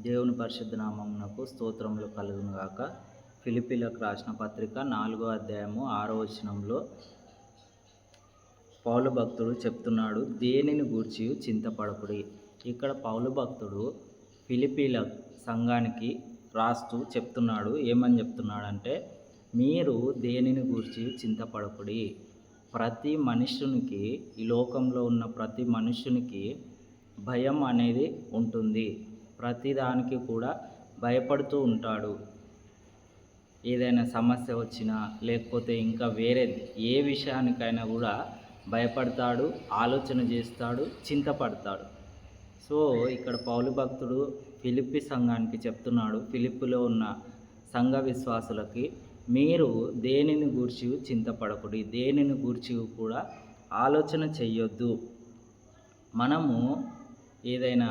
దేవుని పరిశుద్ధ నామమునకు స్తోత్రములు కలుగునుగాక. ఫిలిప్పీలకు రాసిన పత్రిక 4వ అధ్యాయము 6వ వచనంలో పౌలు భక్తుడు చెప్తున్నాడు, దేనిని గూర్చి చింతపడకుడి. ఇక్కడ పౌలు భక్తుడు ఫిలిప్పీల సంఘానికి రాస్తూ చెప్తున్నాడు. ఏమని చెప్తున్నాడంటే, మీరు దేనిని గూర్చి చింతపడకుడి. ప్రతి మనుష్యునికి, ఈ లోకంలో ఉన్న ప్రతి మనుష్యునికి భయం అనేది ఉంటుంది. ప్రతిదానికి కూడా భయపడుతూ ఉంటాడు. ఏదైనా సమస్య వచ్చినా, లేకపోతే ఇంకా వేరేది ఏ విషయానికైనా కూడా భయపడతాడు, ఆలోచన చేస్తాడు, చింతపడతాడు. సో ఇక్కడ పౌలు భక్తుడు ఫిలిప్పీ సంఘానికి చెప్తున్నాడు, ఫిలిప్పీలో ఉన్న సంఘ విశ్వాసులకి, మీరు దేనిని గూర్చి చింతపడకుడి, దేనిని గూర్చి కూడా ఆలోచన చెయ్యొద్దు. మనము ఏదైనా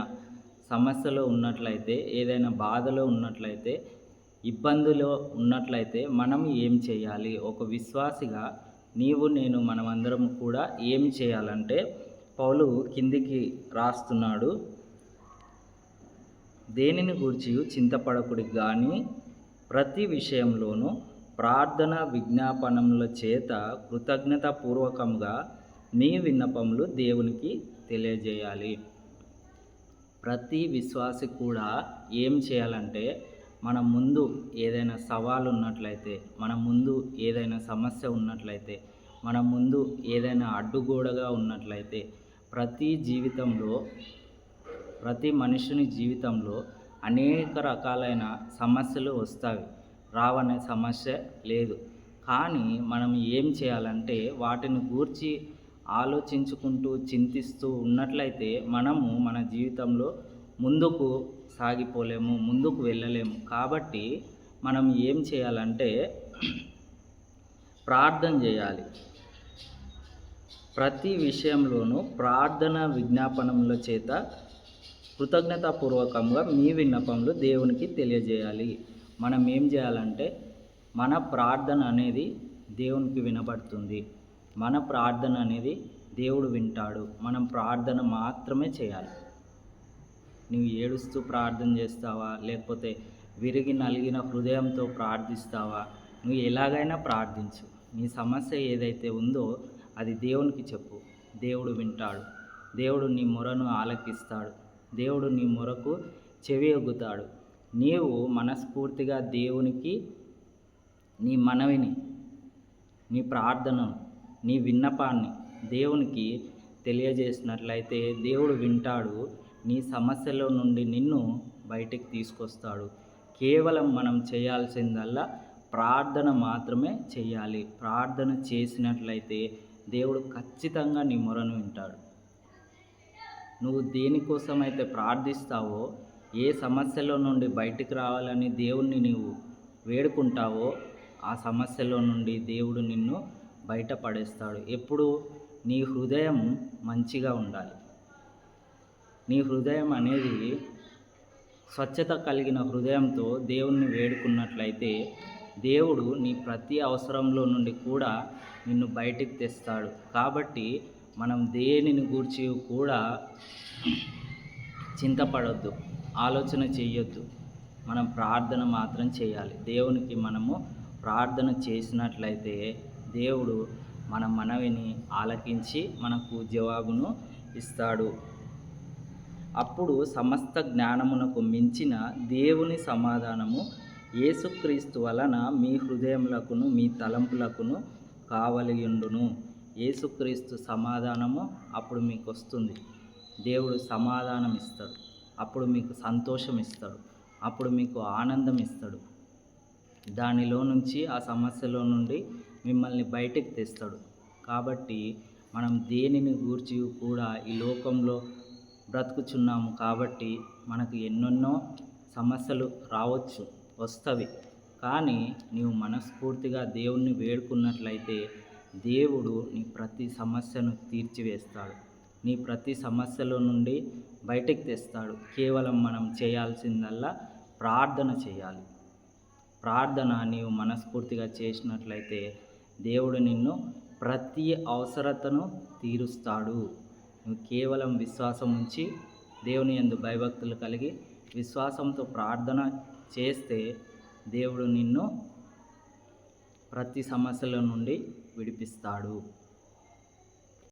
సమస్యలో ఉన్నట్లయితే, ఏదైనా బాధలో ఉన్నట్లయితే, ఇబ్బందిలో ఉన్నట్లయితే మనం ఏం చేయాలి? ఒక విశ్వాసిగా నీవు నేను మనమందరం కూడా ఏం చేయాలంటే, పౌలు కిందికి రాస్తున్నాడు, దేనిని గూర్చి చింతపడకుడి కానీ ప్రతి విషయంలోనూ ప్రార్థన విజ్ఞాపనముల చేత కృతజ్ఞతాపూర్వకంగా మీ విన్నపములు దేవునికి తెలియజేయాలి. ప్రతి విశ్వాసి కూడా ఏం చేయాలంటే, మన ముందు ఏదైనా సవాలు ఉన్నట్లయితే, మన ముందు ఏదైనా సమస్య ఉన్నట్లయితే, మన ముందు ఏదైనా అడ్డుగోడగా ఉన్నట్లయితే, ప్రతి మనుషుని జీవితంలో అనేక రకాలైన సమస్యలు వస్తాయి. రావనే సమస్య లేదు. కానీ మనం ఏం చేయాలంటే, వాటిని గూర్చి ఆలోచించుకుంటూ చింతిస్తూ ఉన్నట్లయితే మనము మన జీవితంలో ముందుకు సాగిపోలేము, ముందుకు వెళ్ళలేము. కాబట్టి మనం ఏం చేయాలంటే ప్రార్థన చేయాలి. ప్రతి విషయంలోనూ ప్రార్థన విజ్ఞాపనముల చేత కృతజ్ఞతాపూర్వకంగా మీ విన్నపములు దేవునికి తెలియజేయాలి. మనం ఏం చేయాలంటే, మన ప్రార్థన అనేది దేవునికి వినబడుతుంది. మన ప్రార్థన అనేది దేవుడు వింటాడు. మనం ప్రార్థన మాత్రమే చేయాలి. నువ్వు ఏడుస్తూ ప్రార్థన చేస్తావా, లేకపోతే విరిగి నలిగిన హృదయంతో ప్రార్థిస్తావా? నువ్వు ఎలాగైనా ప్రార్థించు. నీ సమస్య ఏదైతే ఉందో అది దేవునికి చెప్పు. దేవుడు వింటాడు. దేవుడు నీ మొరను ఆలకిస్తాడు. దేవుడు నీ మొరకు చెవి ఒగ్గుతాడు. నీవు మనస్ఫూర్తిగా దేవునికి నీ మనవిని, నీ ప్రార్థనను, నీ విన్నపాన్ని దేవునికి తెలియజేసినట్లయితే దేవుడు వింటాడు. నీ సమస్యలో నుండి నిన్ను బయటికి తీసుకొస్తాడు. కేవలం మనం చేయాల్సిందల్లా ప్రార్థన మాత్రమే చేయాలి. ప్రార్థన చేసినట్లయితే దేవుడు ఖచ్చితంగా నీ మొరను వింటాడు. నువ్వు దేనికోసమైతే ప్రార్థిస్తావో, ఏ సమస్యలో నుండి బయటికి రావాలని దేవుణ్ణి నీవు వేడుకుంటావో, ఆ సమస్యలో నుండి దేవుడు నిన్ను బయటపడేస్తాడు. ఎప్పుడు నీ హృదయం మంచిగా ఉండాలి. నీ హృదయం అనేది స్వచ్ఛత కలిగిన హృదయంతో దేవుణ్ణి వేడుకున్నట్లయితే దేవుడు నీ ప్రతి అవసరంలో నుండి కూడా నిన్ను బయటికి తెస్తాడు. కాబట్టి మనం దేనిని గూర్చి కూడా చింతపడొద్దు, ఆలోచన చెయ్యొద్దు. మనం ప్రార్థన మాత్రం చేయాలి. దేవునికి మనము ప్రార్థన చేసినట్లయితే దేవుడు మన మనవిని ఆలకించి మనకు జవాబును ఇస్తాడు. అప్పుడు సమస్త జ్ఞానమునకు మించిన దేవుని సమాధానము యేసుక్రీస్తు వలన మీ హృదయములకును మీ తలంపులకును కావలియుండును. యేసుక్రీస్తు సమాధానము అప్పుడు మీకు వస్తుంది. దేవుడు సమాధానం ఇస్తాడు. అప్పుడు మీకు సంతోషం ఇస్తాడు. అప్పుడు మీకు ఆనందం ఇస్తాడు. దానిలో నుంచి, ఆ సమస్యలో నుండి మిమ్మల్ని బయటికి తెస్తాడు. కాబట్టి మనం దేనిని గూర్చి కూడా ఈ లోకంలో బ్రతుకుచున్నాము. కాబట్టి మనకు ఎన్నెన్నో సమస్యలు రావచ్చు, వస్తవి. కానీ నీవు మనస్ఫూర్తిగా దేవుణ్ణి వేడుకున్నట్లయితే దేవుడు నీ ప్రతి సమస్యను తీర్చివేస్తాడు. నీ ప్రతి సమస్యలో నుండి బయటికి తెస్తాడు. కేవలం మనం చేయాల్సిందల్లా ప్రార్థన చేయాలి. ప్రార్థన నీవు మనస్ఫూర్తిగా చేసినట్లయితే దేవుడు నిన్ను ప్రతి అవసరతను తీరుస్తాడు. నువ్వు కేవలం విశ్వాసం ఉంచి దేవుని యందు భయభక్తులు కలిగి విశ్వాసంతో ప్రార్థన చేస్తే దేవుడు నిన్ను ప్రతి సమస్యల నుండి విడిపిస్తాడు.